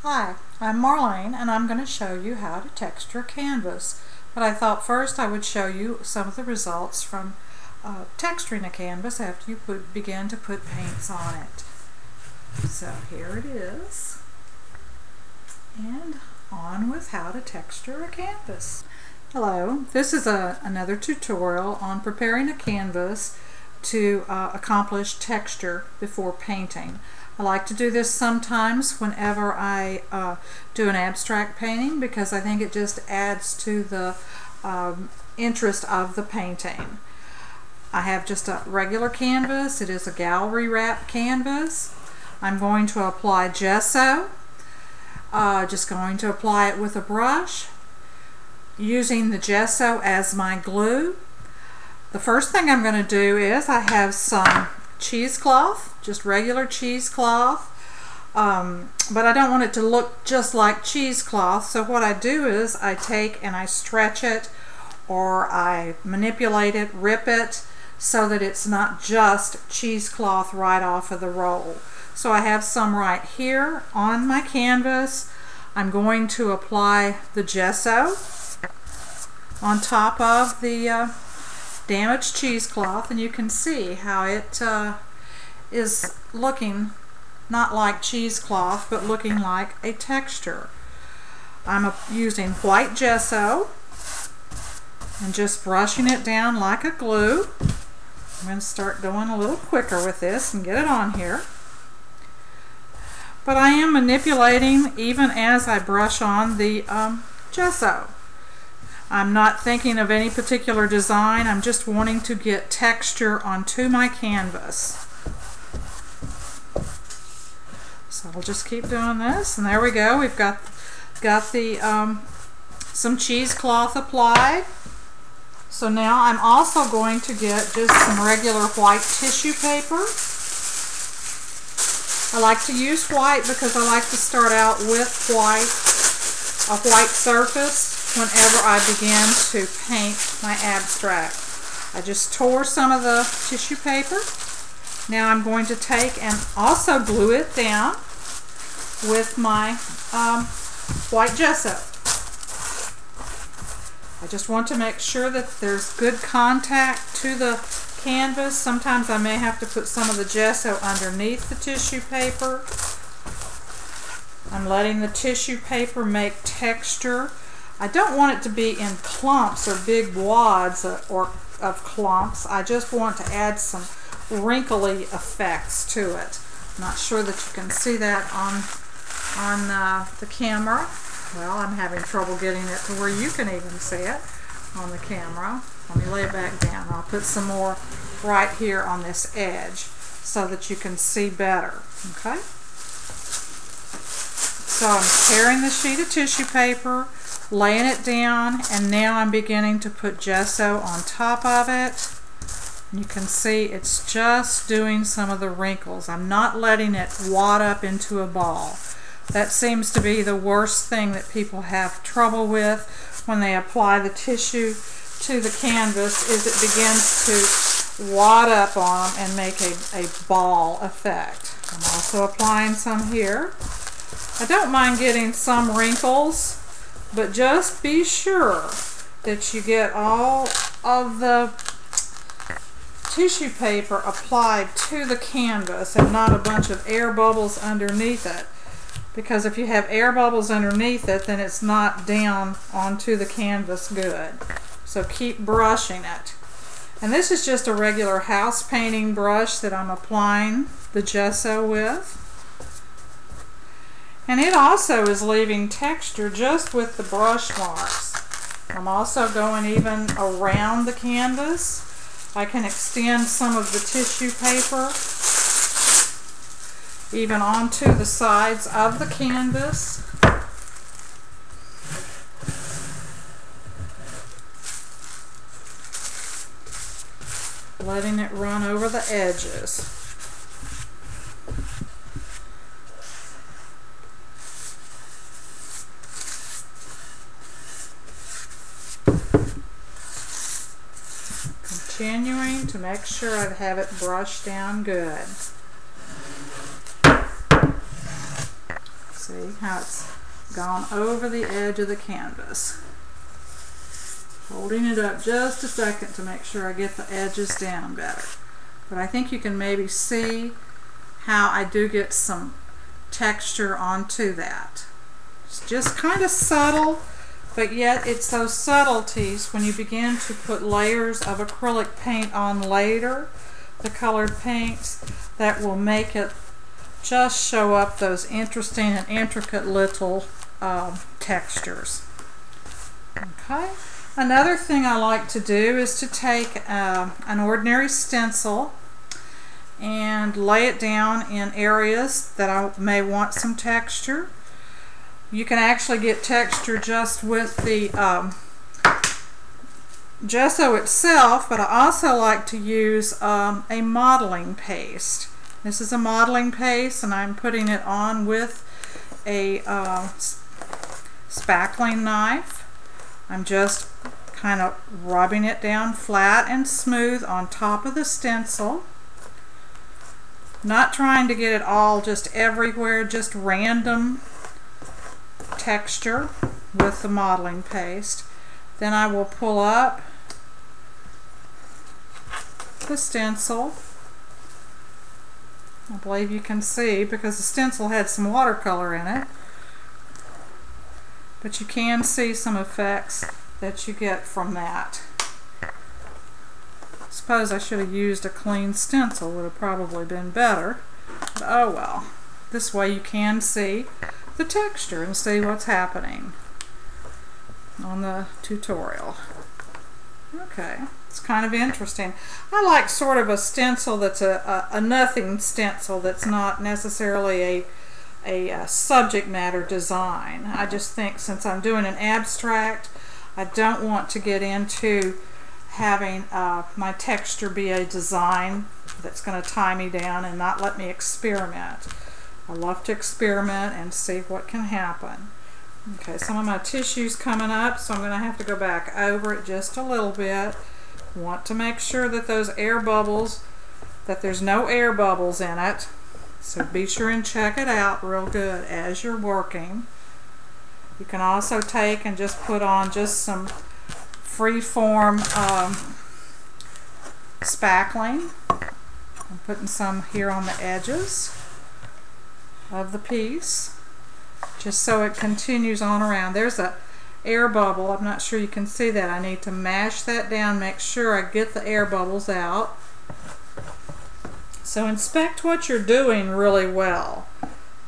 Hi, I'm Marlene and I'm going to show you how to texture a canvas. But I thought first I would show you some of the results from texturing a canvas after you begin to put paints on it. So here it is. And on with how to texture a canvas. Hello, this is another tutorial on preparing a canvas to accomplish texture before painting. I like to do this sometimes whenever I do an abstract painting because I think it just adds to the interest of the painting. I have just a regular canvas. It is a gallery wrap canvas. I'm going to apply gesso. Just going to apply it with a brush, using the gesso as my glue. The first thing I'm going to do is I have some cheesecloth, just regular cheesecloth, but I don't want it to look just like cheesecloth, so what I do is I take and I stretch it, or I manipulate it, rip it, so that it's not just cheesecloth right off of the roll. So I have some right here on my canvas. I'm going to apply the gesso on top of the damaged cheesecloth, and you can see how it is looking not like cheesecloth but looking like a texture. I'm using white gesso and just brushing it down like a glue. I'm going to start going a little quicker with this and get it on here. But I am manipulating even as I brush on the gesso. I'm not thinking of any particular design. I'm just wanting to get texture onto my canvas. So I'll just keep doing this, and there we go. We've got the some cheesecloth applied. So now I'm also going to get just some regular white tissue paper. I like to use white because I like to start out with a white surface whenever I begin to paint my abstract. I just tore some of the tissue paper. Now I'm going to take and also glue it down with my white gesso. I just want to make sure that there's good contact to the canvas. Sometimes I may have to put some of the gesso underneath the tissue paper. I'm letting the tissue paper make texture. I don't want it to be in clumps or big wads of clumps. I just want to add some wrinkly effects to it. I'm not sure that you can see that on the camera. Well, I'm having trouble getting it to where you can even see it on the camera. Let me lay it back down. I'll put some more right here on this edge so that you can see better. Okay? So I'm tearing the sheet of tissue paper, laying it down, and now I'm beginning to put gesso on top of it. You can see it's just doing some of the wrinkles. I'm not letting it wad up into a ball. That seems to be the worst thing that people have trouble with when they apply the tissue to the canvas, is it begins to wad up on them and make a ball effect. I'm also applying some here. I don't mind getting some wrinkles, but just be sure that you get all of the tissue paper applied to the canvas and not a bunch of air bubbles underneath it. Because if you have air bubbles underneath it, then it's not down onto the canvas good. So keep brushing it. And this is just a regular house painting brush that I'm applying the gesso with. And it also is leaving texture just with the brush marks. I'm also going even around the canvas. I can extend some of the tissue paper even onto the sides of the canvas. Letting it run over the edges. Continuing to make sure I have it brushed down good. See how it's gone over the edge of the canvas. Holding it up just a second to make sure I get the edges down better. But I think you can maybe see how I do get some texture onto that. It's just kind of subtle, but yet it's those subtleties when you begin to put layers of acrylic paint on later, the colored paints, that will make it just show up those interesting and intricate little textures. Okay. Another thing I like to do is to take an ordinary stencil and lay it down in areas that I may want some texture. You can actually get texture just with the gesso itself, but I also like to use a modeling paste. This is a modeling paste, and I'm putting it on with a spackling knife. I'm just kind of rubbing it down flat and smooth on top of the stencil. Not trying to get it all just everywhere, just random texture with the modeling paste. Then I will pull up the stencil. I believe you can see because the stencil had some watercolor in it. But you can see some effects that you get from that. Suppose I should have used a clean stencil, would have probably been better. But oh well. This way you can see the texture and see what's happening on the tutorial. Okay, it's kind of interesting. I like sort of a stencil that's a nothing stencil that's not necessarily a subject matter design. I just think since I'm doing an abstract, I don't want to get into having my texture be a design that's going to tie me down and not let me experiment. I love to experiment and see what can happen. Okay, some of my tissue's coming up, so I'm going to have to go back over it just a little bit. Want to make sure that those air bubbles, that there's no air bubbles in it. So be sure and check it out real good as you're working. You can also take and just put on just some free-form spackling. I'm putting some here on the edges of the piece, just so it continues on around. There's a air bubble. I'm not sure you can see that. I need to mash that down, make sure I get the air bubbles out. So inspect what you're doing really well.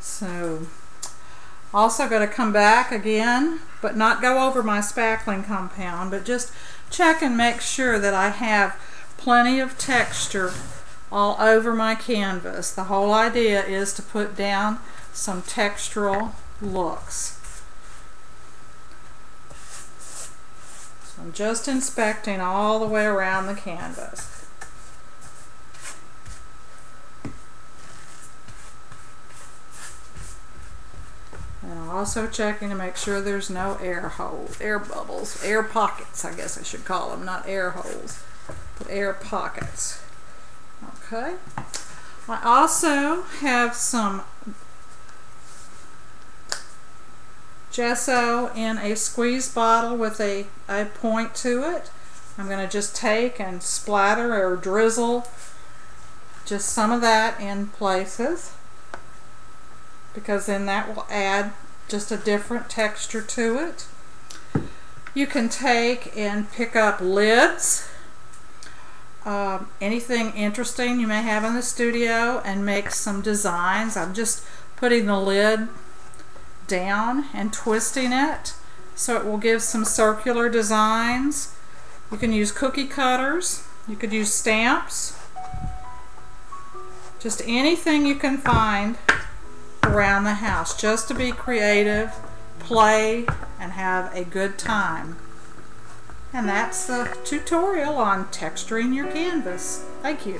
So also got to come back again, but not go over my spackling compound, but just check and make sure that I have plenty of texture all over my canvas. The whole idea is to put down some textural looks. So I'm just inspecting all the way around the canvas. And I'm also checking to make sure there's no air holes, air bubbles, air pockets, I guess I should call them, not air holes, but air pockets. Okay. I also have some gesso in a squeeze bottle with a point to it. I'm going to just take and splatter or drizzle just some of that in places, because then that will add just a different texture to it. You can take and pick up lids, anything interesting you may have in the studio, and make some designs. I'm just putting the lid down and twisting it so it will give some circular designs. You can use cookie cutters, you could use stamps, just anything you can find around the house, just to be creative, play, and have a good time. And that's the tutorial on texturing your canvas. Thank you.